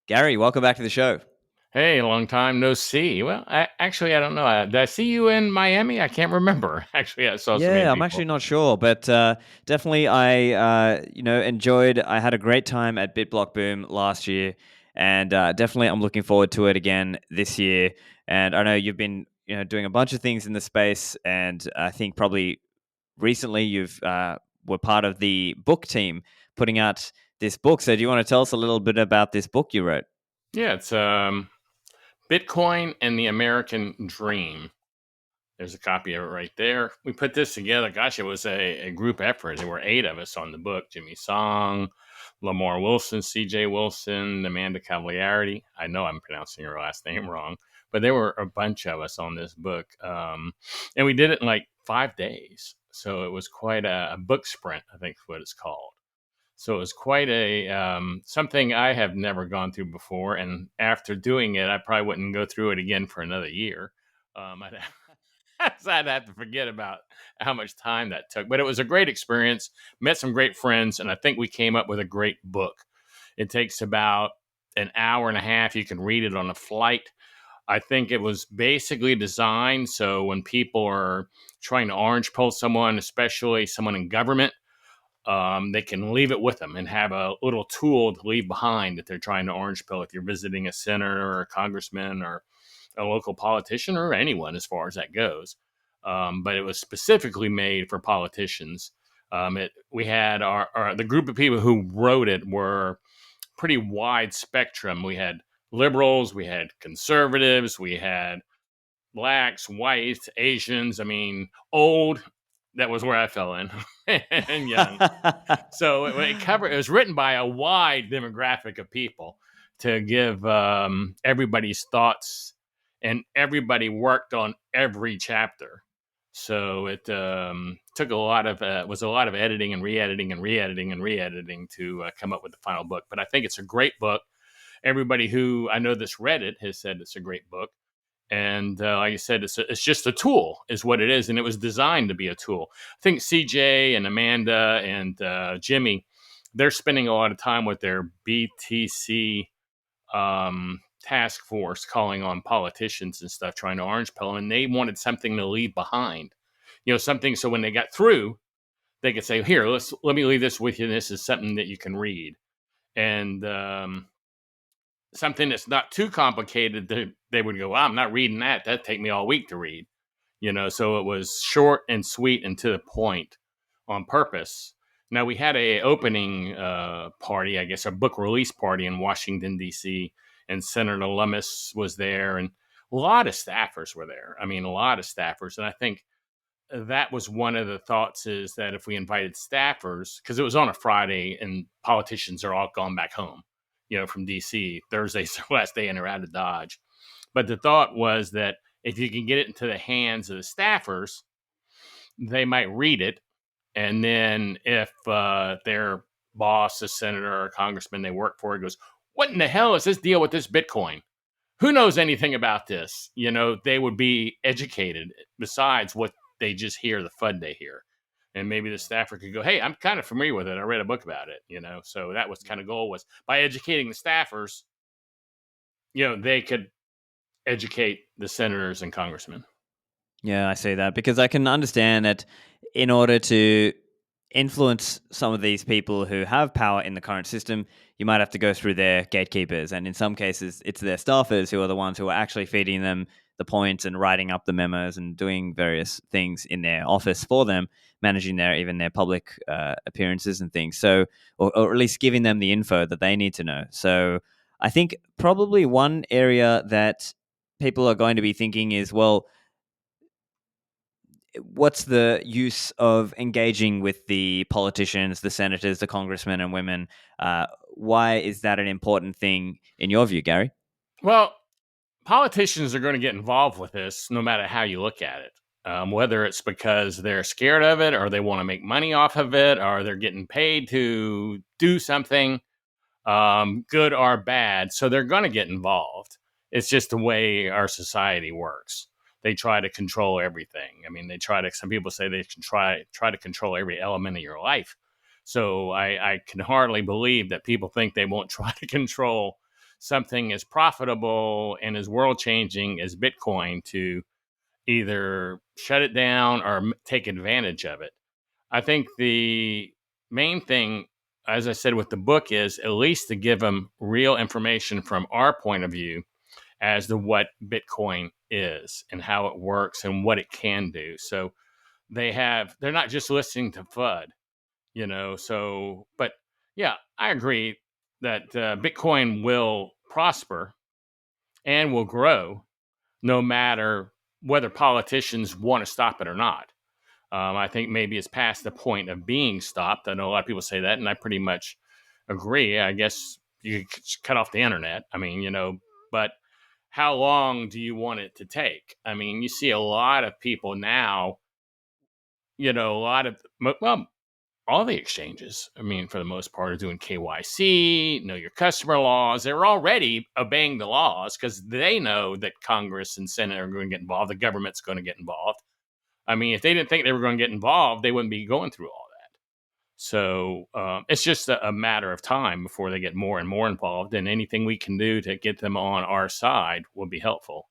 Gary, welcome back to the show. Hey, long time no see. Well, I don't know. Did I see you in Miami? I can't remember. Actually, I saw so many Yeah, I'm people. actually not sure, but definitely enjoyed. I had a great time at BitBlockBoom last year, and definitely I'm looking forward to it again this year. And I know you've been doing a bunch of things in the space, and I think probably recently you've were part of the book team putting out this book. So do you want to tell us a little bit about this book you wrote? Yeah, it's Bitcoin and the American Dream. There's a copy of it right there. We put this together. Gosh, it was a group effort. There were 8 of us on the book: Jimmy Song, Lamar Wilson, C.J. Wilson, Amanda Cavaliarity. I know I'm pronouncing her last name wrong, but there were a bunch of us on this book, and we did it in like 5 days. So it was quite a book sprint, I think is what it's called. So it was quite a something I have never gone through before, and after doing it, I probably wouldn't go through it again for another year. I'd I'd have to forget about how much time that took. But it was a great experience. Met some great friends, and I think we came up with a great book. It takes about an hour and a half. You can read it on a flight. I think it was basically designed so when people are trying to orange pill someone, especially someone in government, they can leave it with them and have a little tool to leave behind if they're trying to orange pill. If you're visiting a senator or a congressman or a local politician or anyone, as far as that goes. But it was specifically made for politicians. We had the group of people who wrote it were pretty wide spectrum. We had liberals, we had conservatives, we had blacks, whites, Asians. I mean, old. That was where I fell in, and young. So it was written by a wide demographic of people to give everybody's thoughts, and everybody worked on every chapter. So it took was a lot of editing and re-editing and re-editing and re-editing to come up with the final book. But I think it's a great book. Everybody who I know that's read it has said it's a great book. And like I said, it's just a tool, is what it is, and it was designed to be a tool. I think CJ and Amanda and Jimmy, they're spending a lot of time with their BTC task force, calling on politicians and stuff, trying to orange pill, and they wanted something to leave behind, something so when they got through, they could say, "Here, let me leave this with you. This is something that you can read." And something that's not too complicated, they would go, well, I'm not reading that. That'd take me all week to read, so it was short and sweet and to the point on purpose. Now, we had a opening party, I guess, a book release party in Washington, D.C., and Senator Lummis was there, and a lot of staffers were there. I mean, a lot of staffers. And I think that was one of the thoughts, is that if we invited staffers, because it was on a Friday and politicians are all gone back home, from DC. Thursday's their last day and they're out of Dodge. But the thought was that if you can get it into the hands of the staffers, they might read it. And then if their boss, a senator or a congressman they work for, goes, what in the hell is this deal with this Bitcoin? Who knows anything about this? They would be educated besides what they just hear, the FUD they hear. And maybe the staffer could go, hey, I'm kind of familiar with it. I read a book about it, So that was kind of goal, was by educating the staffers, they could educate the senators and congressmen. Yeah, I see that, because I can understand that in order to influence some of these people who have power in the current system, you might have to go through their gatekeepers. And in some cases, it's their staffers who are the ones who are actually feeding them the points and writing up the memos and doing various things in their office for them, managing even their public appearances and things. So, or at least giving them the info that they need to know. So I think probably one area that people are going to be thinking is, well, what's the use of engaging with the politicians, the senators, the congressmen and women? Why is that an important thing in your view, Gary? Well, politicians are going to get involved with this no matter how you look at it. Whether it's because they're scared of it, or they want to make money off of it, or they're getting paid to do something, good or bad. So they're going to get involved. It's just the way our society works. They try to control everything. I mean, some people say they can try to control every element of your life. So I can hardly believe that people think they won't try to control something as profitable and as world changing as Bitcoin to either shut it down or take advantage of it. I think the main thing, as I said with the book, is at least to give them real information from our point of view as to what Bitcoin is and how it works and what it can do. So they're not just listening to FUD. So, but yeah, I agree that Bitcoin will prosper and will grow no matter whether politicians want to stop it or not. I think maybe it's past the point of being stopped. I know a lot of people say that, and I pretty much agree. I guess you could cut off the internet. I mean, but how long do you want it to take? I mean, you see a lot of people now, well, all the exchanges, I mean, for the most part, are doing KYC, know your customer laws. They're already obeying the laws because they know that Congress and Senate are going to get involved. The government's going to get involved. I mean, if they didn't think they were going to get involved, they wouldn't be going through all that. So it's just a matter of time before they get more and more involved. And anything we can do to get them on our side will be helpful.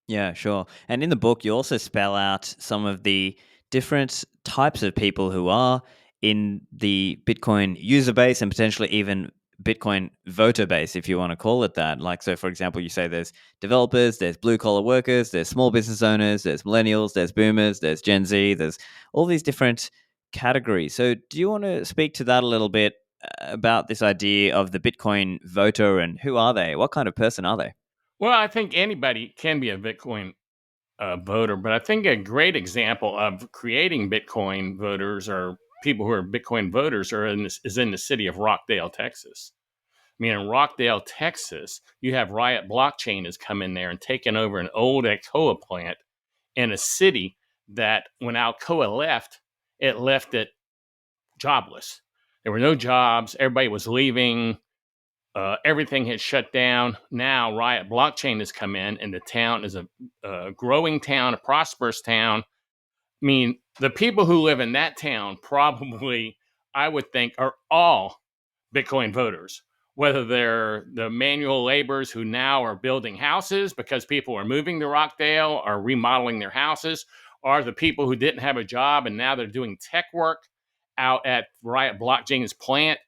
Yeah, sure. And in the book, you also spell out some of the different types of people who are in the Bitcoin user base and potentially even Bitcoin voter base, if you want to call it that. Like, so for example, you say there's developers, there's blue collar workers, there's small business owners, there's millennials, there's boomers, there's Gen Z, there's all these different categories. So, do you want to speak to that a little bit about this idea of the Bitcoin voter and who are they? What kind of person are they? Well, I think anybody can be a Bitcoin voter, but I think a great example of creating Bitcoin voters or people who are Bitcoin voters is in the city of Rockdale, Texas. I mean, in Rockdale, Texas, you have Riot Blockchain has come in there and taken over an old Alcoa plant in a city that when Alcoa left, it left it jobless. There were no jobs. Everybody was leaving. Everything had shut down. Now Riot Blockchain has come in, and the town is a growing town, a prosperous town. I mean, the people who live in that town probably, I would think, are all Bitcoin voters, whether they're the manual laborers who now are building houses because people are moving to Rockdale or remodeling their houses, or the people who didn't have a job and now they're doing tech work out at Riot Blockchain's plant,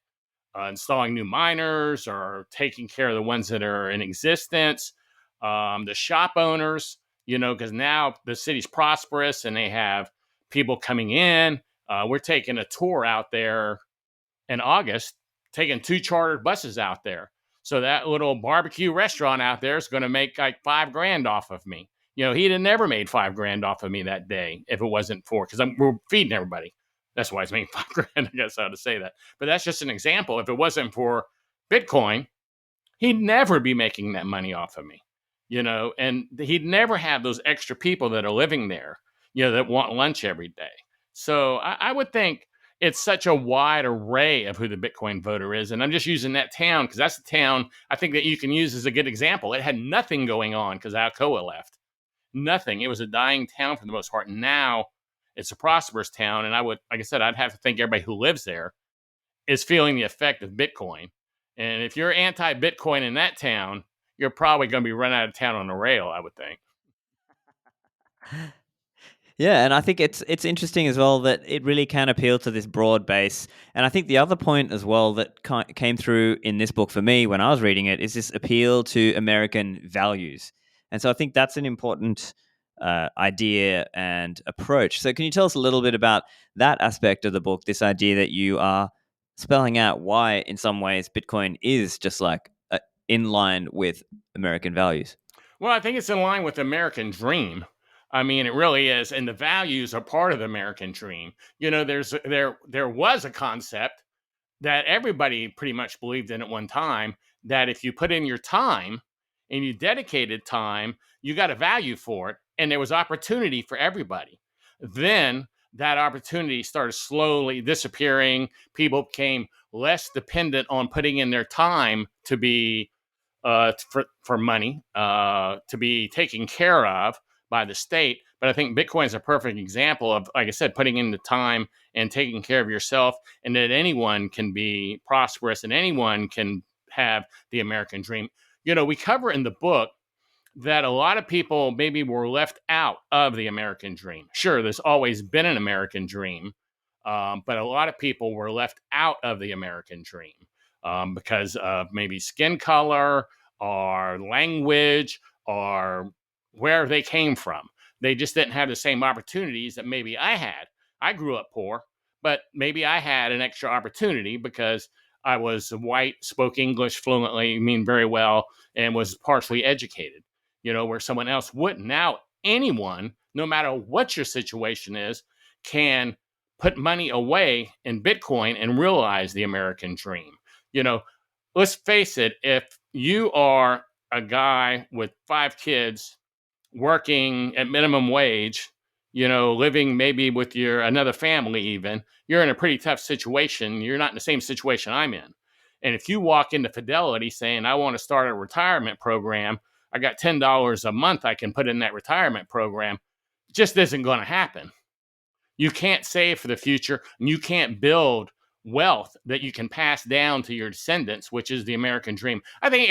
installing new miners or taking care of the ones that are in existence. The shop owners, because now the city's prosperous and they have people coming in. We're taking a tour out there in August, taking 2 chartered buses out there. So that little barbecue restaurant out there is going to make like $5,000 off of me. He'd have never made $5,000 off of me that day if it wasn't for, because we're feeding everybody. That's why it's making $5,000. I guess how to say that. But that's just an example. If it wasn't for Bitcoin, he'd never be making that money off of me. And he'd never have those extra people that are living there, that want lunch every day. So I would think it's such a wide array of who the Bitcoin voter is. And I'm just using that town because that's the town I think that you can use as a good example. It had nothing going on because Alcoa left. Nothing. It was a dying town for the most part. Now it's a prosperous town. And like I said, I'd have to think everybody who lives there is feeling the effect of Bitcoin. And if you're anti-Bitcoin in that town, you're probably going to be run out of town on a rail, I would think. Yeah, and I think it's interesting as well that it really can appeal to this broad base. And I think the other point as well that came through in this book for me when I was reading it is this appeal to American values. And so I think that's an important idea and approach. So can you tell us a little bit about that aspect of the book, this idea that you are spelling out why in some ways Bitcoin is just like in line with American values? Well, I think it's in line with the American dream. I mean, it really is, and the values are part of the American dream. There was a concept that everybody pretty much believed in at one time, that if you put in your time and you dedicated time, you got a value for it, and there was opportunity for everybody. Then that opportunity started slowly disappearing. People became less dependent on putting in their time to be for money to be taken care of by the state. But I think Bitcoin is a perfect example of, like I said, putting in the time and taking care of yourself, and that anyone can be prosperous and anyone can have the American dream. We cover in the book that a lot of people maybe were left out of the American dream. Sure, there's always been an American dream, but a lot of people were left out of the American dream because of maybe skin color or language or where they came from. They just didn't have the same opportunities that maybe I had. I grew up poor, but maybe I had an extra opportunity because I was white, spoke English fluently, very well, and was partially educated, where someone else wouldn't. Now, anyone, no matter what your situation is, can put money away in Bitcoin and realize the American dream. Let's face it, if you are a guy with 5 kids working at minimum wage, living maybe with another family even, you're in a pretty tough situation. You're not in the same situation I'm in. And if you walk into Fidelity saying, I want to start a retirement program, I got $10 a month I can put in that retirement program, just isn't going to happen. You can't save for the future, and you can't build wealth that you can pass down to your descendants, which is the American dream. I think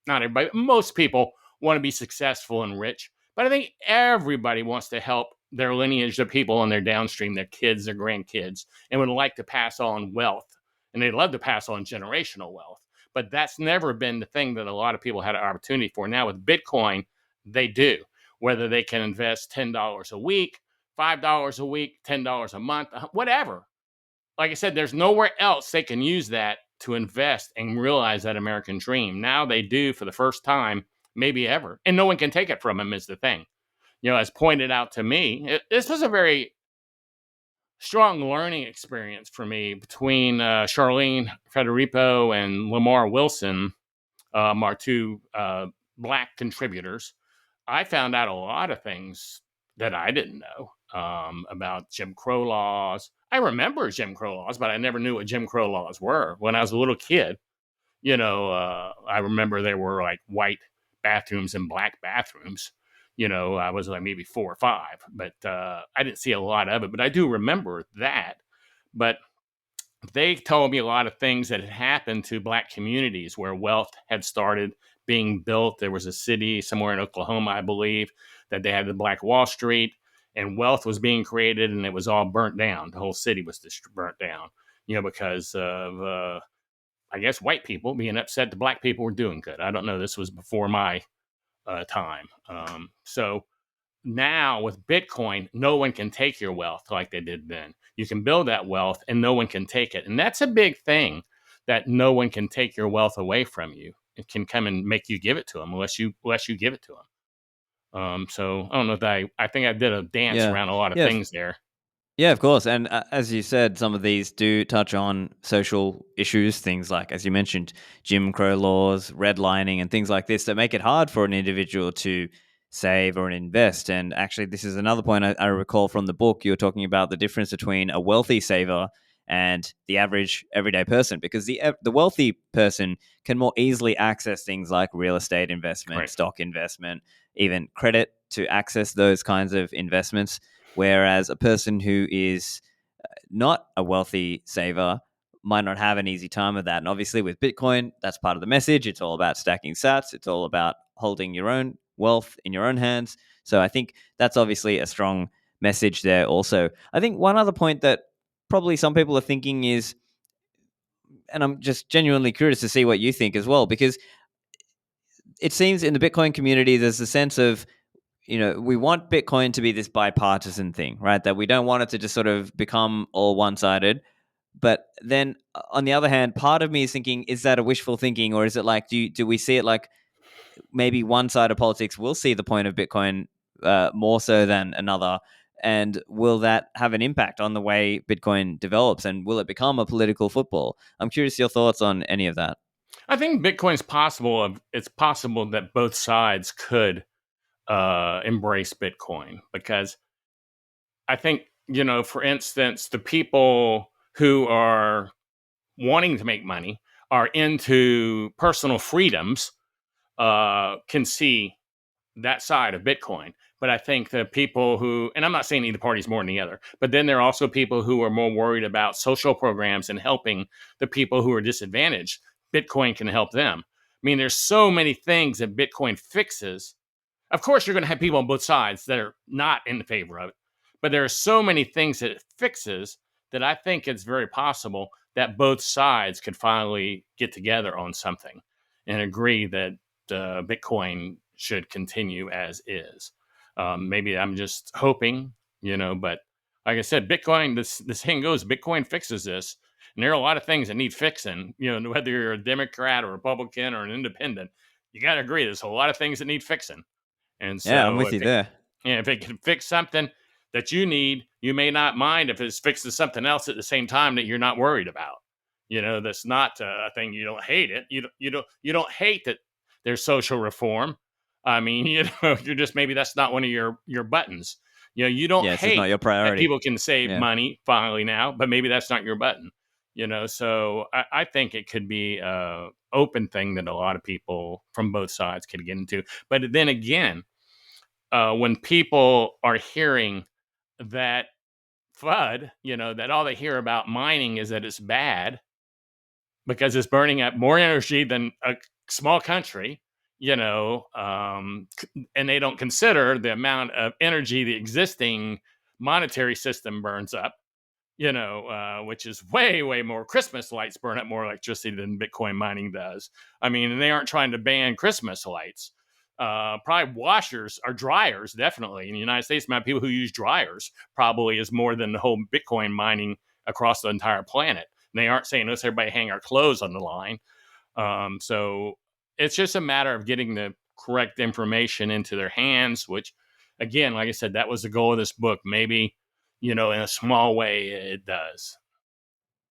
not everybody, most people want to be successful and rich, but I think everybody wants to help their lineage, the people on their downstream, their kids, their grandkids, and would like to pass on wealth. And they'd love to pass on generational wealth. But that's never been the thing that a lot of people had an opportunity for. Now with Bitcoin, they do. Whether they can invest $10 a week, $5 a week, $10 a month, whatever. Like I said, there's nowhere else they can use that to invest and realize that American dream. Now they do for the first time, maybe ever. And no one can take it from them is the thing. As pointed out to me, this was a very strong learning experience for me between Charlene Federico and Lamar Wilson, our 2 Black contributors. I found out a lot of things that I didn't know about Jim Crow laws. I remember Jim Crow laws, but I never knew what Jim Crow laws were. When I was a little kid, I remember there were like white bathrooms and black bathrooms. I was like maybe 4 or 5, but I didn't see a lot of it. But I do remember that. But they told me a lot of things that had happened to Black communities where wealth had started being built. There was a city somewhere in Oklahoma, I believe, that they had the Black Wall Street, and wealth was being created, and it was all burnt down. The whole city was just burnt down, because of, I guess, white people being upset the Black people were doing good. I don't know. This was before my time. So now with Bitcoin, no one can take your wealth like they did then. You can build that wealth and no one can take it. And that's a big thing, that no one can take your wealth away from you. It can come and make you give it to them unless you give it to them. So I don't know if I think I did a dance around a lot of things there. Yeah, of course. And as you said, some of these do touch on social issues, things like, as you mentioned, Jim Crow laws, redlining, and things like this that make it hard for an individual to save or invest. And actually, this is another point I recall from the book. You were talking about the difference between a wealthy saver and the average everyday person, because the wealthy person can more easily access things like real estate investment, right, stock investment, even credit to access those kinds of investments. Whereas a person who is not a wealthy saver might not have an easy time with that. And obviously with Bitcoin, that's part of the message. It's all about stacking sats. It's all about holding your own wealth in your own hands. So I think that's obviously a strong message there also. I think one other point that probably some people are thinking is, and I'm just genuinely curious to see what you think as well, because it seems in the Bitcoin community, there's a sense of, we want Bitcoin to be this bipartisan thing, right? That we don't want it to just sort of become all one-sided. But then on the other hand, part of me is thinking, is that a wishful thinking, or is it like, do we see it like maybe one side of politics will see the point of Bitcoin more so than another? And will that have an impact on the way Bitcoin develops? And will it become a political football? I'm curious your thoughts on any of that. I think Bitcoin's possible. It's possible that both sides could embrace Bitcoin, because I think, for instance, the people who are wanting to make money, are into personal freedoms, can see that side of Bitcoin. But I think the people who, and I'm not saying either party is more than the other, but then there are also people who are more worried about social programs and helping the people who are disadvantaged, Bitcoin can help them. I mean, there's so many things that Bitcoin fixes. Of course, you're going to have people on both sides that are not in favor of it, but there are so many things that it fixes that I think it's very possible that both sides could finally get together on something and agree that Bitcoin should continue as is. Maybe I'm just hoping, but like I said, Bitcoin, this thing goes, Bitcoin fixes this. And there are a lot of things that need fixing, whether you're a Democrat or Republican or an independent, you got to agree there's a lot of things that need fixing. And Yeah, I'm so with you there. if it can fix something that you need, you may not mind if it fixes something else at the same time that you're not worried about. That's not a thing. You don't hate it. You don't hate that there's social reform. I mean, you're just, maybe that's not one of your buttons. You don't Yeah, it's just not hate your that priority. people can save Yeah. money finally now, but maybe that's not your button. So I think it could be a open thing that a lot of people from both sides could get into. But then again, when people are hearing that FUD, that all they hear about mining is that it's bad because it's burning up more energy than a small country, and they don't consider the amount of energy the existing monetary system burns up, which is way, way more. Christmas lights burn up more electricity than Bitcoin mining does. I mean, and they aren't trying to ban Christmas lights. Probably washers or dryers, definitely. In the United States, the amount of people who use dryers probably is more than the whole Bitcoin mining across the entire planet. And they aren't saying, let's everybody hang our clothes on the line. So it's just a matter of getting the correct information into their hands, which, again, like I said, that was the goal of this book. Maybe, in a small way, it does.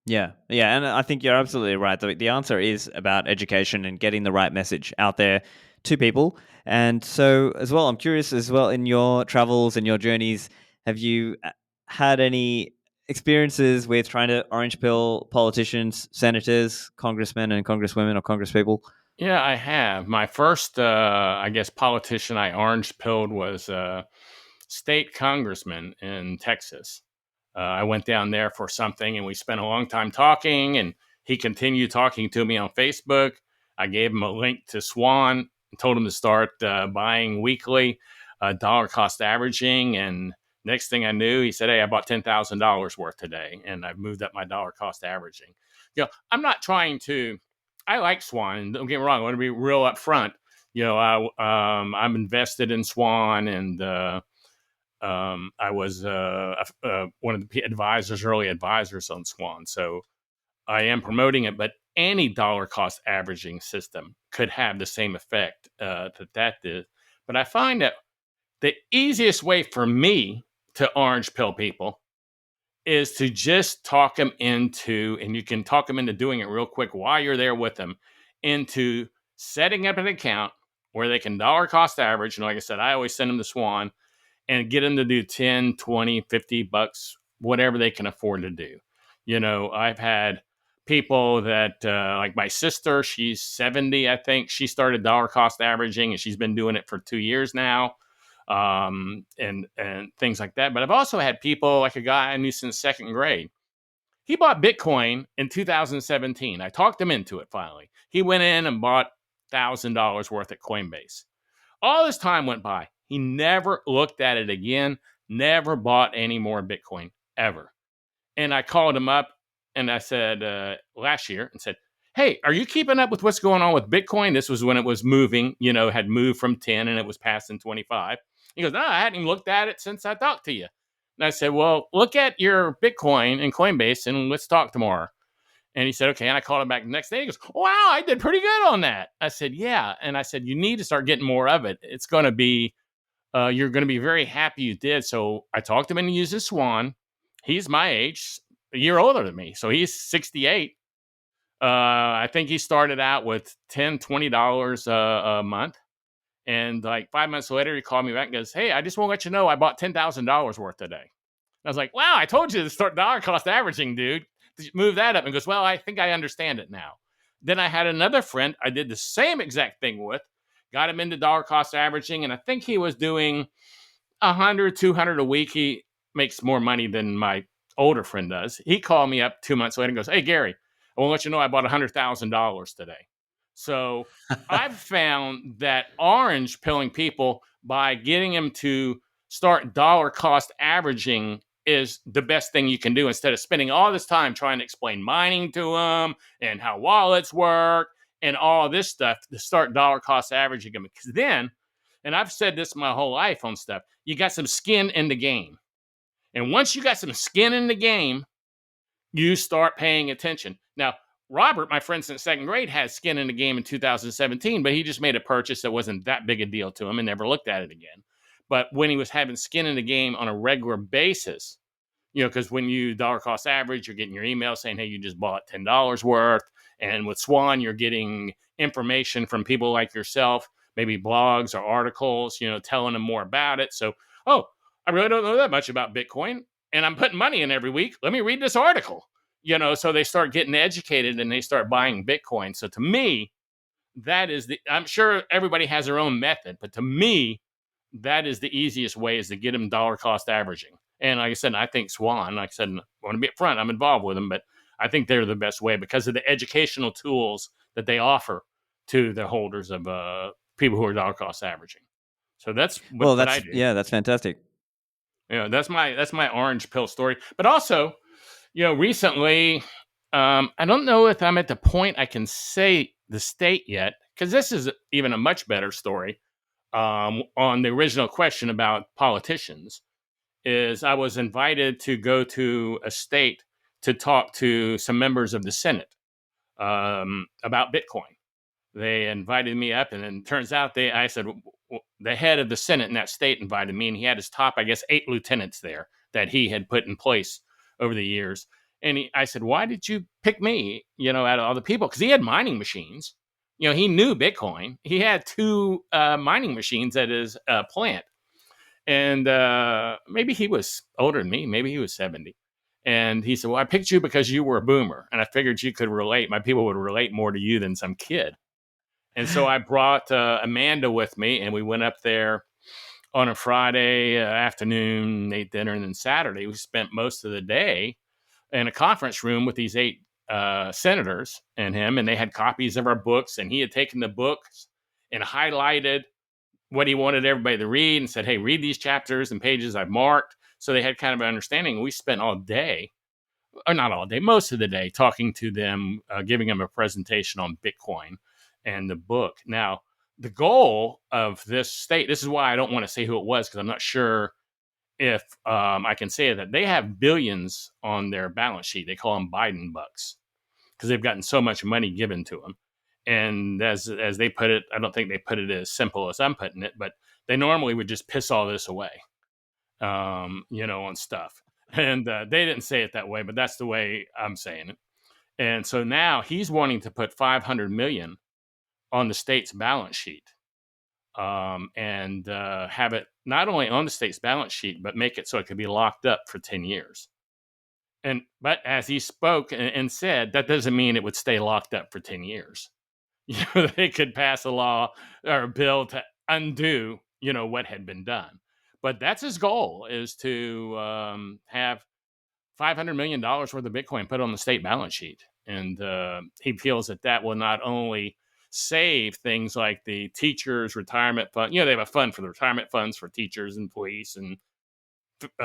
Yeah, and I think you're absolutely right. The answer is about education and getting the right message out there to people. And so, as well, I'm curious as well, in your travels and your journeys, have you had any experiences with trying to orange pill politicians, senators, congressmen, and congresswomen or congresspeople? Yeah, I have. My first, I guess, politician I orange pilled was a state congressman in Texas. I went down there for something and we spent a long time talking, and he continued talking to me on Facebook. I gave him a link to Swan and told him to start buying weekly, dollar cost averaging. And next thing I knew, he said, "Hey, I bought $10,000 worth today, and I've moved up my dollar cost averaging." I'm not trying to, I like Swan. Don't get me wrong. I want to be real upfront. I'm invested in Swan, and I was one of the early advisors on Swan. So I am promoting it, but any dollar cost averaging system could have the same effect that did. But I find that the easiest way for me to orange pill people is to just talk them into, and you can talk them into doing it real quick while you're there with them, into setting up an account where they can dollar cost average. And like I said, I always send them to Swan and get them to do 10, 20, $50, whatever they can afford to do. I've had people that, like my sister, she's 70, I think. She started dollar cost averaging, and she's been doing it for 2 years now, and things like that. But I've also had people, like a guy I knew since second grade. He bought Bitcoin in 2017. I talked him into it finally. He went in and bought $1,000 worth at Coinbase. All this time went by. He never looked at it again, never bought any more Bitcoin ever. And I called him up and I said, last year, and said, "Hey, are you keeping up with what's going on with Bitcoin?" This was when it was moving, had moved from 10 and it was passing 25. He goes, "No, I hadn't even looked at it since I talked to you." And I said, "Well, look at your Bitcoin and Coinbase and let's talk tomorrow." And he said, "Okay." And I called him back the next day. He goes, "Wow, I did pretty good on that." I said, "Yeah." And I said, "You need to start getting more of it. It's going to be, you're going to be very happy you did." So I talked him into using Swan. He's my age, a year older than me. So he's 68. I think he started out with $10, $20 a month. And like 5 months later, he called me back and goes, "Hey, I just want to let you know I bought $10,000 worth today." I was like, "Wow, I told you to start dollar cost averaging, dude. Move that up." And goes, "Well, I think I understand it now." Then I had another friend I did the same exact thing with, got him into dollar cost averaging, and I think he was doing 100, 200 a week. He makes more money than my older friend does. He called me up 2 months later and goes, "Hey, Gary, I want to let you know I bought $100,000 today. So I've found that orange pilling people by getting them to start dollar cost averaging is the best thing you can do instead of spending all this time trying to explain mining to them and how wallets work and all this stuff to start dollar cost averaging them. Because then, and I've said this my whole life on stuff, you got some skin in the game. And once you got some skin in the game, you start paying attention. Now, Robert, my friend since second grade, had skin in the game in 2017, but he just made a purchase that wasn't that big a deal to him and never looked at it again. But when he was having skin in the game on a regular basis, because when you dollar cost average, you're getting your email saying, hey, you just bought $10 worth. And with Swan, you're getting information from people like yourself, maybe blogs or articles, telling them more about it. So, I really don't know that much about Bitcoin, and I'm putting money in every week. Let me read this article, so they start getting educated and they start buying Bitcoin. So to me, I'm sure everybody has their own method, but to me, that is the easiest way is to get them dollar cost averaging. And like I said, I think Swan, like I said, I want to be upfront, I'm involved with them, but I think they're the best way because of the educational tools that they offer to the holders of people who are dollar cost averaging. So that's what I do. Yeah, that's fantastic. That's my orange pill story. But also, recently, I don't know if I'm at the point I can say the state yet, because this is even a much better story. On the original question about politicians, is I was invited to go to a state to talk to some members of the Senate about Bitcoin. They invited me up, and then turns out I said, the head of the Senate in that state invited me, and he had his top, 8 lieutenants there that he had put in place over the years. And I said, why did you pick me, out of all the people? Because he had mining machines. He knew Bitcoin. He had 2 mining machines at his plant. And maybe he was older than me. Maybe he was 70. And he said, well, I picked you because you were a boomer. And I figured you could relate. My people would relate more to you than some kid. And so I brought Amanda with me, and we went up there on a Friday afternoon, ate dinner, and then Saturday we spent most of the day in a conference room with these 8 senators and him, and they had copies of our books, and he had taken the books and highlighted what he wanted everybody to read and said, hey, read these chapters and pages I've marked. So they had kind of an understanding. We spent all day, or not all day, most of the day talking to them, giving them a presentation on Bitcoin and the book. Now, the goal of this state, this is why I don't want to say who it was, because I'm not sure if I can say that they have billions on their balance sheet. They call them Biden bucks because they've gotten so much money given to them. And as they put it, I don't think they put it as simple as I'm putting it, but they normally would just piss all this away, on stuff. And they didn't say it that way, but that's the way I'm saying it. And so now he's wanting to put $500 million on the state's balance sheet, and have it not only on the state's balance sheet, but make it so it could be locked up for 10 years. But as he spoke and said, that doesn't mean it would stay locked up for 10 years. They could pass a law or a bill to undo, what had been done. But that's his goal, is to have $500 million worth of Bitcoin put on the state balance sheet. And he feels that will not only save things like the teachers' retirement fund. They have a fund for the retirement funds for teachers and police and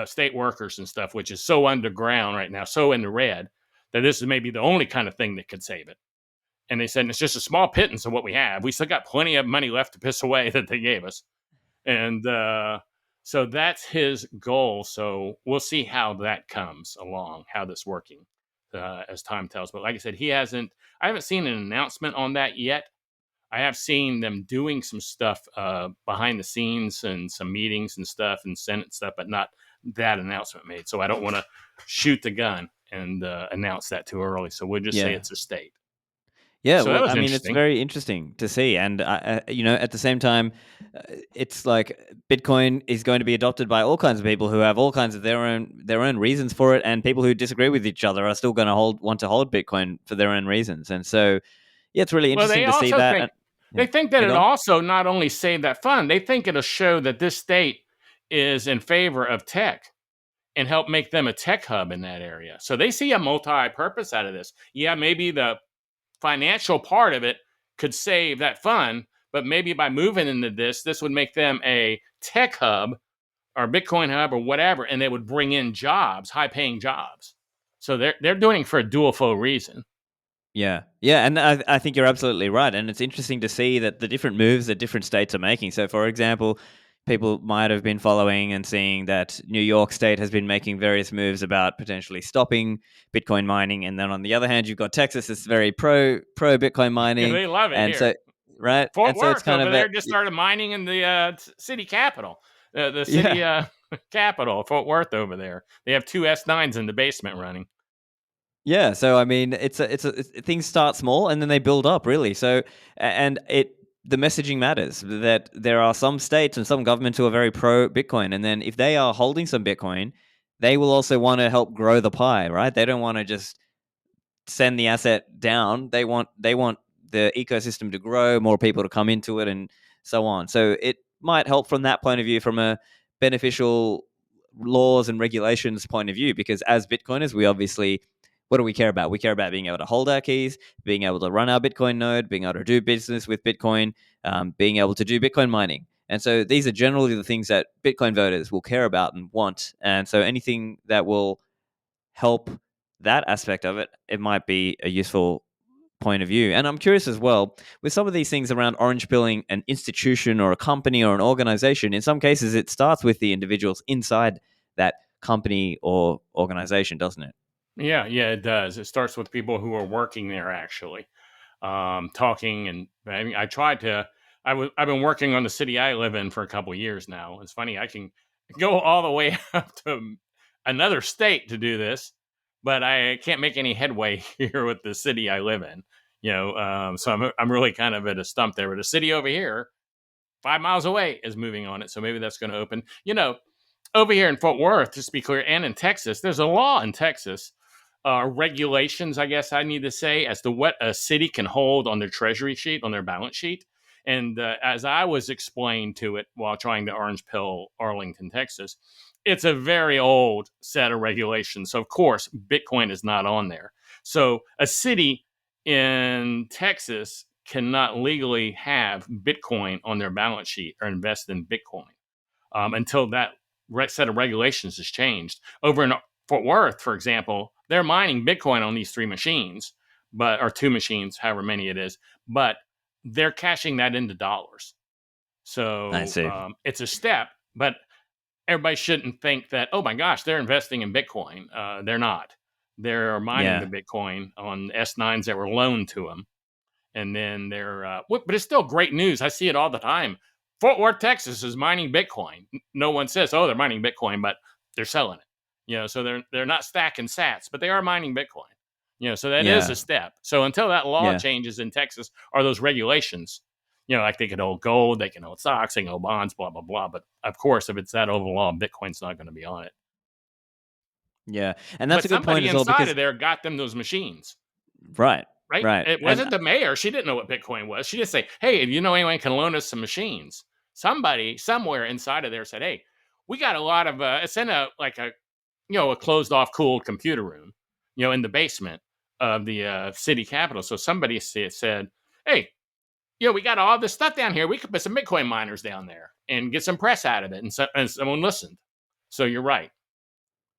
state workers and stuff, which is so underground right now, so in the red, that this is maybe the only kind of thing that could save it. And they said, it's just a small pittance of what we have. We still got plenty of money left to piss away that they gave us. And so that's his goal. So we'll see how that comes along, how this working as time tells. But like I said, I haven't seen an announcement on that yet. I have seen them doing some stuff behind the scenes and some meetings and stuff and Senate stuff, but not that announcement made. So I don't want to shoot the gun and announce that too early. So we'll just say it's a state. Yeah, so well, I mean, it's very interesting to see. And, at the same time, it's like Bitcoin is going to be adopted by all kinds of people who have all kinds of their own reasons for it. And people who disagree with each other are still going to want to hold Bitcoin for their own reasons. And so, yeah, it's really interesting to see that. They think that it also not only saved that fund, they think it'll show that this state is in favor of tech and help make them a tech hub in that area. So they see a multi-purpose out of this. Yeah, maybe the financial part of it could save that fund, but maybe by moving into this would make them a tech hub or Bitcoin hub or whatever, and they would bring in jobs, high-paying jobs. So they're doing it for a dual foe reason. Yeah. Yeah. And I think you're absolutely right. And it's interesting to see that the different moves that different states are making. So, for example, people might have been following and seeing that New York State has been making various moves about potentially stopping Bitcoin mining. And then on the other hand, you've got Texas that's very pro Bitcoin mining. They love it And here. so, right. Fort And so it's Worth kind over of there just started mining in the city capital, the city yeah. capital, Fort Worth over there. They have two S9s in the basement running. Yeah, so I mean, things start small and then they build up, really. So, and the messaging matters. That there are some states and some governments who are very pro Bitcoin, and then if they are holding some Bitcoin, they will also want to help grow the pie, right? They don't want to just send the asset down. They want the ecosystem to grow, more people to come into it, and so on. So it might help from that point of view, from a beneficial laws and regulations point of view, because as Bitcoiners, we obviously, what do we care about? We care about being able to hold our keys, being able to run our Bitcoin node, being able to do business with Bitcoin, being able to do Bitcoin mining. And so these are generally the things that Bitcoin voters will care about and want. And so anything that will help that aspect of it, it might be a useful point of view. And I'm curious as well, with some of these things around orange pilling an institution or a company or an organization, in some cases it starts with the individuals inside that company or organization, doesn't it? Yeah, it does. It starts with people who are working there actually, talking. And I mean, I've been working on the city I live in for a couple of years now. It's funny, I can go all the way up to another state to do this, but I can't make any headway here with the city I live in. So I'm really kind of at a stump there. But a city over here, 5 miles away, is moving on it. So maybe that's going to open. Over here in Fort Worth, just to be clear, and in Texas, there's a law in Texas, regulations, I guess I need to say, as to what a city can hold on their treasury sheet, on their balance sheet. And as I was explained to it while trying to orange pill Arlington, Texas, it's a very old set of regulations. So, of course, Bitcoin is not on there. So a city in Texas cannot legally have Bitcoin on their balance sheet or invest in Bitcoin until that set of regulations has changed. Over in Fort Worth, for example, they're mining Bitcoin on these three machines, or two machines, however many it is, but they're cashing that into dollars. I So see. it's a step, but everybody shouldn't think that, oh my gosh, they're investing in Bitcoin. They're not. They're mining Yeah. the Bitcoin on S9s that were loaned to them. And then but it's still great news. I see it all the time. Fort Worth, Texas is mining Bitcoin. No one says, oh, they're mining Bitcoin, but they're selling it. So they're not stacking sats, but they are mining Bitcoin. So that is a Yeah. step. So until that law Yeah. changes in Texas or those regulations, like they can hold gold, they can hold stocks, they can hold bonds, blah, blah, blah. But of course, if it's that over law, Bitcoin's not going to be on it. Yeah. And that's But a good point somebody as well, inside of because there got them those machines. right. Right? Right. It And wasn't the mayor. She didn't know what Bitcoin was. She just say, hey, anyone can loan us some machines? Somebody somewhere inside of there said, hey, we got a lot of it's in a closed off cooled computer room, in the basement of the city capitol. So somebody said, hey, we got all this stuff down here. We could put some Bitcoin miners down there and get some press out of it. And someone listened. So you're right.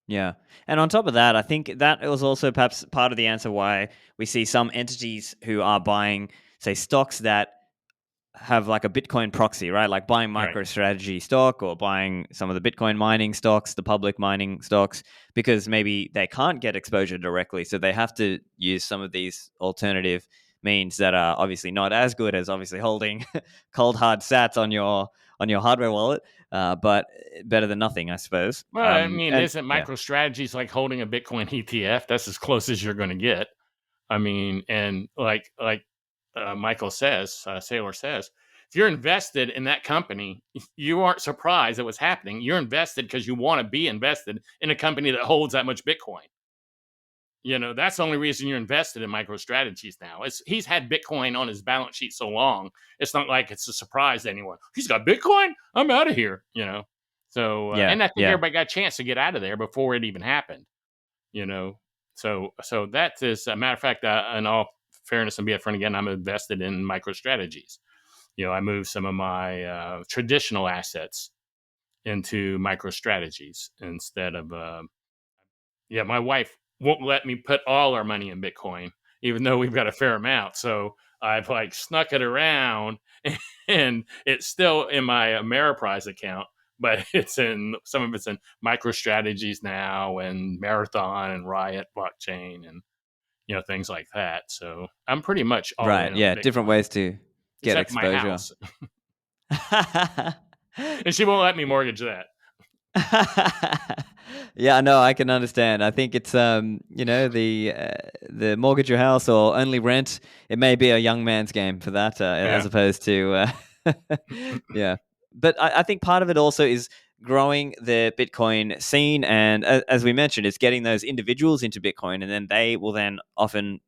yeah. And on top of that, I think that was also perhaps part of the answer why we see some entities who are buying, say, stocks that have like a Bitcoin proxy, right? Like buying Right. MicroStrategy stock or buying some of the Bitcoin mining stocks, the public mining stocks, because maybe they can't get exposure directly. So they have to use some of these alternative means that are obviously not as good as obviously holding cold hard sats on your hardware wallet, but better than nothing, I suppose. Well, I mean, And isn't yeah, MicroStrategies like holding a Bitcoin ETF? That's as close as you're going to get. I mean, and like Michael says, Saylor says, if you're invested in that company, you aren't surprised at what's happening. You're invested because you want to be invested in a company that holds that much Bitcoin. That's the only reason you're invested in MicroStrategies now. He's had Bitcoin on his balance sheet so long, it's not like it's a surprise to anyone. He's got Bitcoin? I'm out of here. So, Yeah, and I think yeah. everybody got a chance to get out of there before it even happened. You know, so that is a matter of fact. In all fairness, and be upfront again, I'm invested in MicroStrategies. I moved some of my traditional assets into MicroStrategies instead of. My wife won't let me put all our money in Bitcoin, even though we've got a fair amount. So I've like snuck it around, and it's still in my Ameriprise account, but some of it's in MicroStrategies now, and Marathon and Riot blockchain, and things like that. So I'm pretty much all Right. in on Yeah. Different Bitcoin, ways to get except my exposure. house, and she won't let me mortgage that. Yeah, no, I can understand. I think it's the mortgage your house or only rent. It may be a young man's game for that, as Yeah. opposed to yeah. But I think part of it also is growing the Bitcoin scene, and as we mentioned, it's getting those individuals into Bitcoin, and then they will then often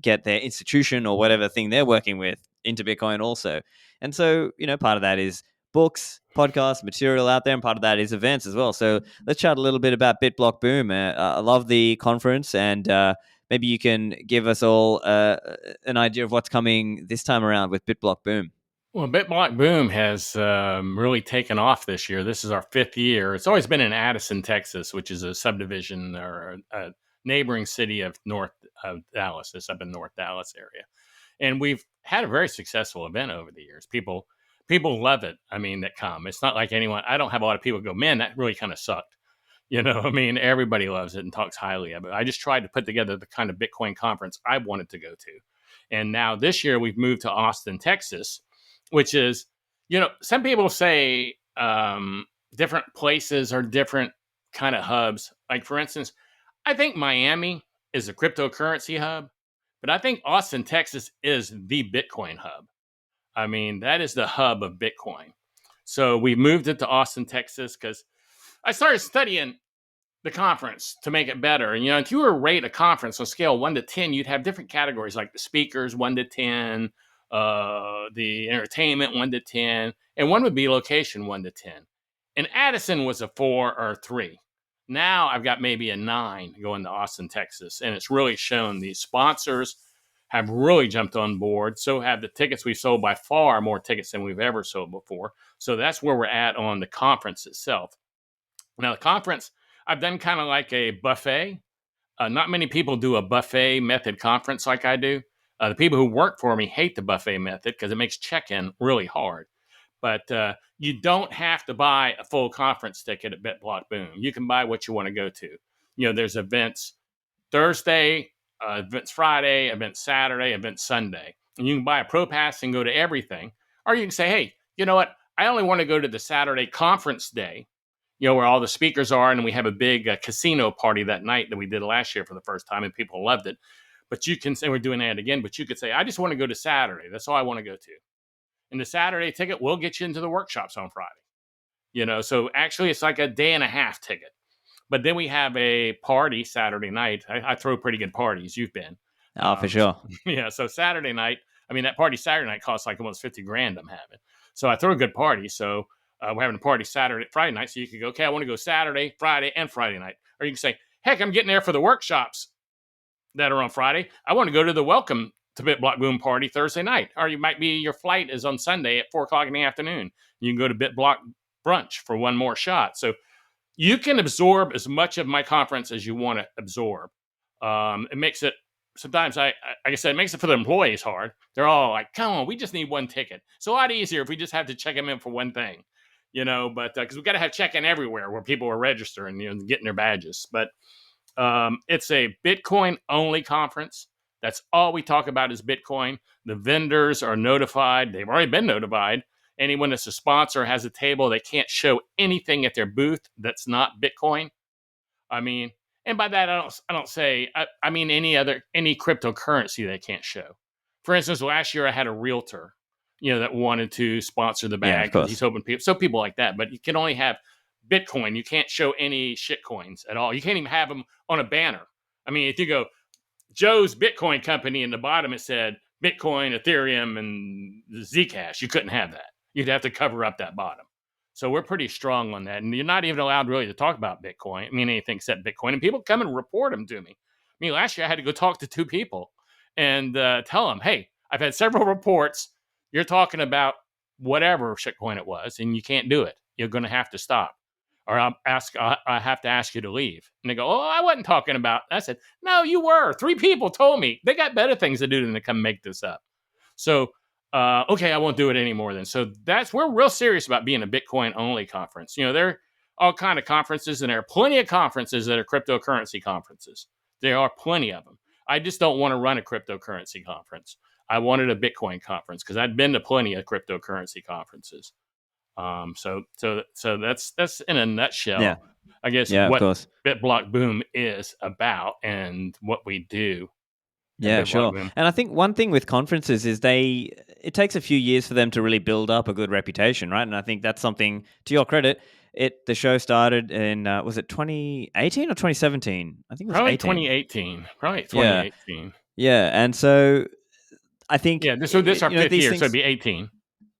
get their institution or whatever thing they're working with into Bitcoin also. And so, part of that is books, podcasts, material out there, and part of that is events as well. So let's chat a little bit about BitBlockBoom. I love the conference, and maybe you can give us all an idea of what's coming this time around with BitBlockBoom. Well, BitBlockBoom has really taken off this year. This is our 5th year. It's always been in Addison, Texas, which is a subdivision or a neighboring city of North of Dallas. It's up in North Dallas area, and we've had a very successful event over the years. People love it. I mean, that come. It's not like anyone. I don't have a lot of people go, man, that really kind of sucked. I mean, everybody loves it and talks highly of it. I just tried to put together the kind of Bitcoin conference I wanted to go to. And now this year we've moved to Austin, Texas, which is, some people say different places are different kind of hubs. Like, for instance, I think Miami is a cryptocurrency hub, but I think Austin, Texas is the Bitcoin hub. I mean, that is the hub of Bitcoin. So we moved it to Austin, Texas, because I started studying the conference to make it better. And, if you were to rate a conference on a scale 1 to 10, you'd have different categories like the speakers, 1 to 10, the entertainment, 1 to 10, and one would be location, 1 to 10. And Addison was a 4 or a 3. Now I've got maybe a 9 going to Austin, Texas. And it's really shown these sponsors have really jumped on board. So have the tickets we sold, by far more tickets than we've ever sold before. So that's where we're at on the conference itself. Now, the conference, I've done kind of like a buffet. Not many people do a buffet method conference like I do. The people who work for me hate the buffet method because it makes check-in really hard. But you don't have to buy a full conference ticket at BitBlockBoom. You can buy what you want to go to. There's events Thursday, events Friday, events Saturday, events Sunday. And you can buy a Pro Pass and go to everything. Or you can say, hey, you know what? I only want to go to the Saturday conference day, where all the speakers are, and we have a big casino party that night that we did last year for the first time, and people loved it. But you can say, we're doing that again, but you could say, I just want to go to Saturday. That's all I want to go to. And the Saturday ticket will get you into the workshops on Friday. So actually it's like a day and a half ticket. But then we have a party Saturday night. I throw pretty good parties. You've been. Oh, for sure. Yeah. So Saturday night, that party Saturday night costs like almost $50,000 I'm having. So I throw a good party. So we're having a party Friday night. So you could go, okay, I want to go Saturday, Friday, and Friday night. Or you can say, heck, I'm getting there for the workshops that are on Friday. I want to go to the welcome to BitBlockBoom party Thursday night. Or you might be, your flight is on Sunday at 4:00 in the afternoon. You can go to BitBlock brunch for one more shot. So you can absorb as much of my conference as you want to absorb. It makes it, sometimes, like I said, it makes it for the employees hard. They're all like, come on, we just need one ticket. It's a lot easier if we just have to check them in for one thing, but because we've got to have check-in everywhere where people are registering, and getting their badges. But it's a Bitcoin-only conference. That's all we talk about is Bitcoin. The vendors are notified. They've already been notified. Anyone that's a sponsor has a table. They can't show anything at their booth that's not Bitcoin. And by that I don't say I mean any cryptocurrency they can't show. For instance, last year I had a realtor, that wanted to sponsor the bag because he's hoping people like that. But you can only have Bitcoin. You can't show any shit coins at all. You can't even have them on a banner. If you go Joe's Bitcoin company, and the bottom it said Bitcoin, Ethereum, and Zcash, you couldn't have that. You'd have to cover up that bottom. So we're pretty strong on that. And you're not even allowed really to talk about Bitcoin. I mean, anything except Bitcoin. And people come and report them to me. I mean, last year I had to go talk to 2 people and tell them, hey, I've had several reports. You're talking about whatever shitcoin it was, and you can't do it. You're going to have to stop. Or I have to ask you to leave. And they go, oh, I wasn't talking about. I said, no, you were. 3 people told me. They got better things to do than to come make this up. So, okay, I won't do it anymore then. So we're real serious about being a Bitcoin only conference. You know, there are all kind of conferences, and there are plenty of conferences that are cryptocurrency conferences. There are plenty of them. I just don't want to run a cryptocurrency conference. I wanted a Bitcoin conference because I'd been to plenty of cryptocurrency conferences. So that's in a nutshell, Yeah. I guess, Yeah, of what course. BitBlockBoom is about and what we do. Yeah, sure. And I think one thing with conferences is it takes a few years for them to really build up a good reputation, right? And I think that's something, to your credit, the show started in, was it 2018 or 2017? I think it was Probably 18. 2018. Probably 2018. Yeah. And so I think... Yeah, this is our 5th year, so it'd be 18.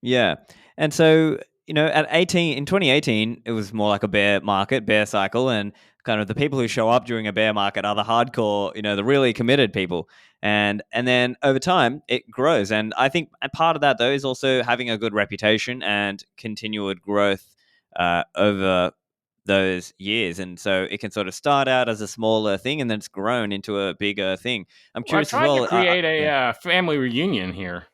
Yeah. And so, in 2018, it was more like a bear cycle, and kind of the people who show up during a bear market are the hardcore, the really committed people. And then over time, it grows. And I think part of that, though, is also having a good reputation and continued growth over those years. And so it can sort of start out as a smaller thing, and then it's grown into a bigger thing. I'm curious I tried to create a family reunion here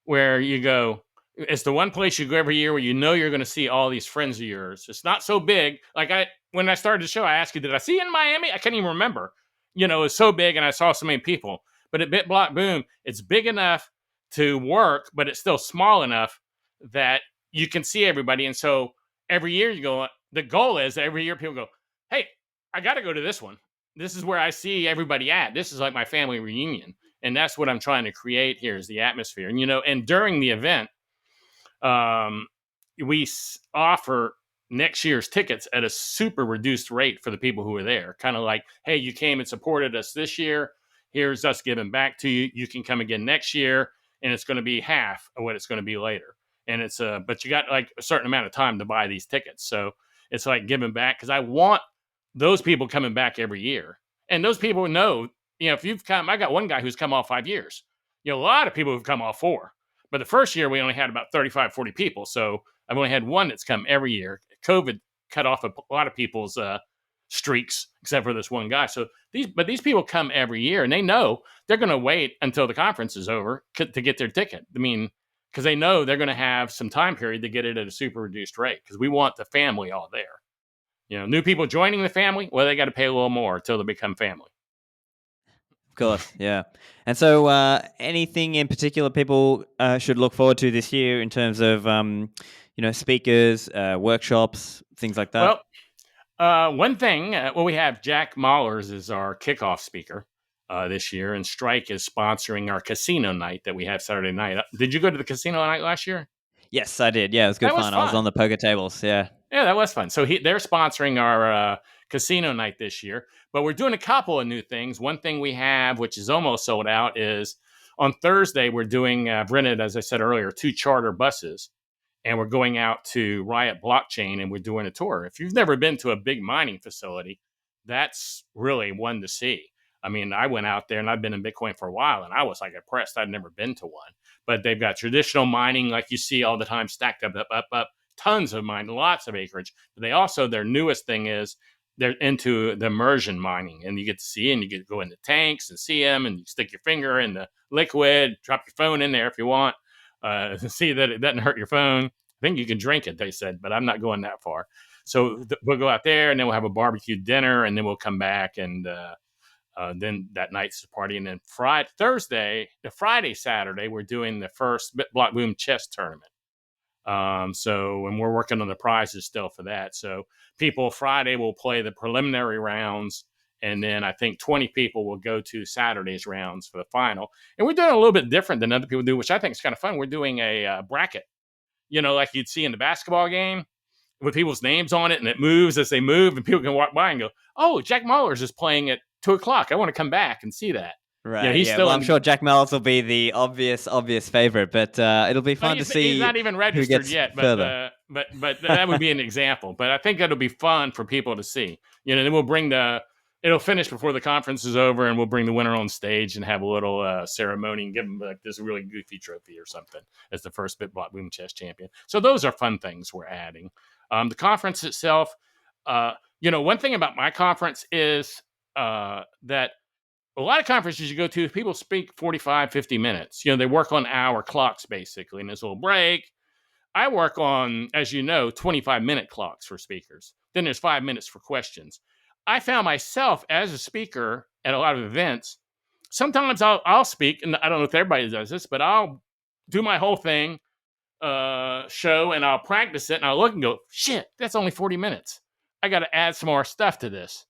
where you go. It's the one place you go every year where you know you're going to see all these friends of yours. It's not so big. Like when I started the show, I asked you, did I see you in Miami? I can't even remember. It's so big and I saw so many people. But at BitBlockBoom, it's big enough to work, but it's still small enough that you can see everybody. And so every year the goal is every year people go, hey, I got to go to this one. This is where I see everybody at. This is like my family reunion. And that's what I'm trying to create here is the atmosphere. And, and during the event, we offer next year's tickets at a super reduced rate for the people who are there. Kind of like, hey, you came and supported us this year. Here's us giving back to you. You can come again next year, and it's going to be half of what it's going to be later. And it's but you got like a certain amount of time to buy these tickets. So it's like giving back because I want those people coming back every year. And those people know, if you've come, I got one guy who's come all 5 years. A lot of people who've come all 4. But the first year, we only had about 35, 40 people. So I've only had one that's come every year. COVID cut off a lot of people's streaks, except for this one guy. So these people come every year, and they know they're going to wait until the conference is over to get their ticket. I mean, because they know they're going to have some time period to get it at a super reduced rate because we want the family all there. New people joining the family, well, they got to pay a little more until they become family. Of course, yeah. And so anything in particular people should look forward to this year in terms of, speakers, workshops, things like that? Well, one thing, we have Jack Mahlers is our kickoff speaker this year, and Strike is sponsoring our casino night that we have Saturday night. Did you go to the casino night last year? Yes, I did. Yeah, it was good fun. I was on the poker tables, yeah. Yeah, that was fun. So they're sponsoring our casino night this year. But we're doing a couple of new things. One thing we have, which is almost sold out, is on Thursday, we're doing, rented, as I said earlier, 2 charter buses. And we're going out to Riot Blockchain, and we're doing a tour. If you've never been to a big mining facility, that's really one to see. I mean, I went out there, and I've been in Bitcoin for a while, and I was like impressed. I'd never been to one. But they've got traditional mining like you see all the time, stacked up, tons of mining, lots of acreage. But they also, their newest thing is they're into the immersion mining, and you get to see, and you get to go in the tanks and see them, and you stick your finger in the liquid, drop your phone in there if you want, see that it doesn't hurt your phone. I think you can drink it, they said, but I'm not going that far. So we'll go out there, and then we'll have a barbecue dinner, and then we'll come back, and then that night's the party. And then Friday, Saturday, we're doing the first BitBlockBoom chess tournament. And we're working on the prizes still for that. So people Friday will play the preliminary rounds, and then I think 20 people will go to Saturday's rounds for the final. And we're doing a little bit different than other people do, which I think is kind of fun. We're doing a bracket, like you'd see in the basketball game with people's names on it, and it moves as they move, and people can walk by and go, oh, Jack Mahlers is playing at 2:00. I want to come back and see that. Right. He's Yeah. still Well, I'm in. sure Jack Mellis will be the obvious favorite, but it'll be But fun to he's see not even who registered gets yet. But further. that would be an example. But I think it'll be fun for people to see. Then we'll bring it'll finish before the conference is over, and we'll bring the winner on stage and have a little ceremony and give them like this really goofy trophy or something as the first BitBlockBoom chess champion. So those are fun things we're adding. The conference itself, one thing about my conference is that a lot of conferences you go to, people speak 45, 50 minutes. They work on hour clocks basically, and there's a little break. I work on, as you know, 25-minute clocks for speakers. Then there's 5 minutes for questions. I found myself as a speaker at a lot of events. Sometimes I'll speak, and I don't know if everybody does this, but I'll do my whole thing, show, and I'll practice it, and I'll look and go, shit, that's only 40 minutes. I got to add some more stuff to this.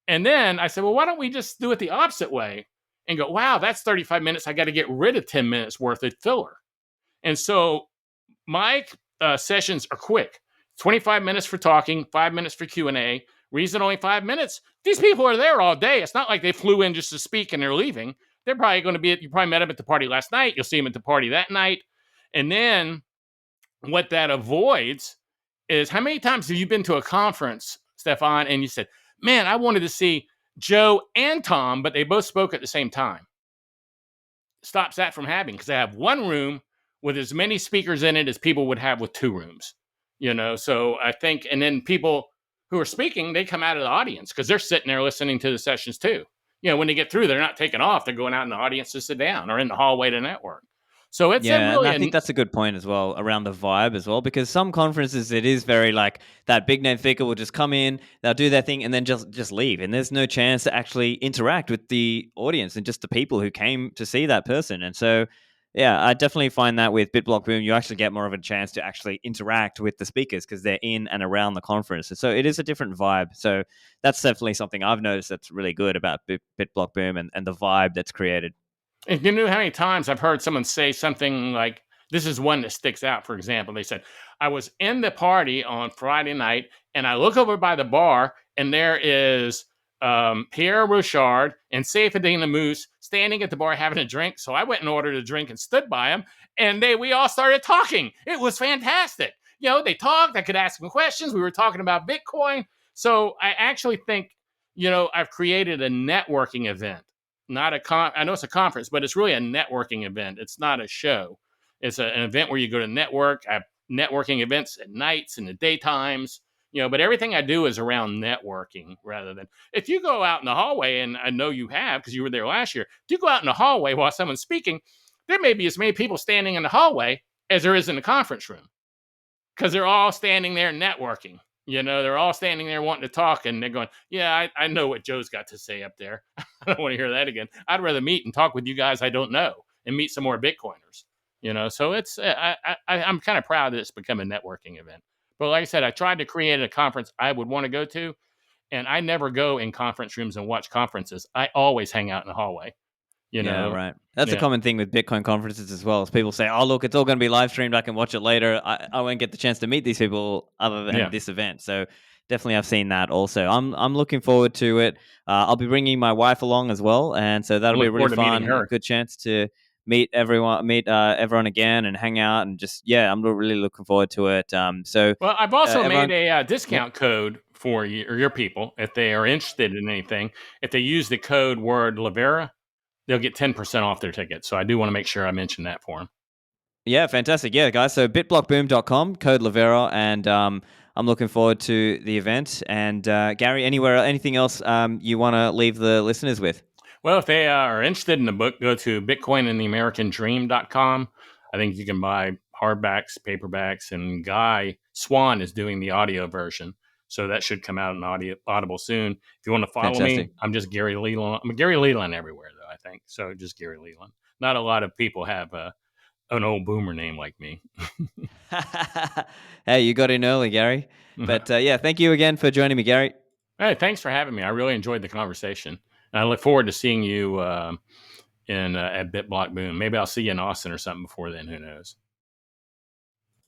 And then I said, well, why don't we just do it the opposite way and go, wow, that's 35 minutes. I got to get rid of 10 minutes worth of filler. And so my sessions are quick. 25 minutes for talking, 5 minutes for Q&A. Reason only 5 minutes. These people are there all day. It's not like they flew in just to speak and they're leaving. They're probably going to be you probably met them at the party last night. You'll see them at the party that night. And then what that avoids is, how many times have you been to a conference, Stephan, and you said, man, I wanted to see Joe and Tom, but they both spoke at the same time. Stops that from happening because they have one room with as many speakers in it as people would have with two rooms. So I think, and then people who are speaking, they come out of the audience because they're sitting there listening to the sessions too. When they get through, they're not taking off. They're going out in the audience to sit down or in the hallway to network. So it's Yeah, and I really think that's a good point as well around the vibe as well, because some conferences it is very like that big name speaker will just come in, they'll do their thing, and then just leave, and there's no chance to actually interact with the audience and just the people who came to see that person. And so, yeah, I definitely find that with BitBlockBoom, you actually get more of a chance to actually interact with the speakers because they're in and around the conference. And so it is a different vibe. So that's definitely something I've noticed that's really good about BitBlockBoom and the vibe that's created. And you know how many times I've heard someone say something like, this is one that sticks out, for example. They said, I was in the party on Friday night, and I look over by the bar, and there is Pierre Rochard and Seyfedin Moose standing at the bar having a drink. So I went and ordered a drink and stood by them, and we all started talking. It was fantastic. They talked. I could ask them questions. We were talking about Bitcoin. So I actually think, I've created a networking event. Not I know it's a conference, but it's really a networking event. It's not a show. It's an event where you go to network. I have networking events at nights and the daytimes, but everything I do is around networking rather than, if you go out in the hallway, and I know you have because you were there last year, if you go out in the hallway while someone's speaking, there may be as many people standing in the hallway as there is in the conference room because they're all standing there networking. They're all standing there wanting to talk, and they're going, yeah, I know what Joe's got to say up there. I don't want to hear that again. I'd rather meet and talk with you guys I don't know and meet some more Bitcoiners. So it's, I'm kind of proud that it's become a networking event. But like I said, I tried to create a conference I would want to go to, and I never go in conference rooms and watch conferences. I always hang out in the hallway. Yeah, right. That's a Yeah. common thing with Bitcoin conferences as well. Is people say, "Oh, look, it's all going to be live streamed. I can watch it later. I won't get the chance to meet these people other than this event." So definitely, I've seen that also. I'm looking forward to it. I'll be bringing my wife along as well, and so that'll be really fun. A good chance to meet everyone again, and hang out, and just I'm really looking forward to it. Well, I've also made a discount code for you or your people if they are interested in anything. If they use the code word Livera, they'll get 10% off their ticket. So I do want to make sure I mention that for them. Yeah, fantastic. Yeah, guys. So bitblockboom.com, code Livera, and I'm looking forward to the event. And Gary, anything else you want to leave the listeners with? Well, if they are interested in the book, go to bitcoinandtheamericandream.com. I think you can buy hardbacks, paperbacks, and Guy Swan is doing the audio version. So that should come out in Audible soon. If you want to follow me, I'm just Gary Leland. I'm Gary Leland everywhere, though, I think. So just Gary Leland. Not a lot of people have an old boomer name like me. Hey, you got in early, Gary. But thank you again for joining me, Gary. Hey, thanks for having me. I really enjoyed the conversation. And I look forward to seeing you at BitBlockBoom. Maybe I'll see you in Austin or something before then. Who knows?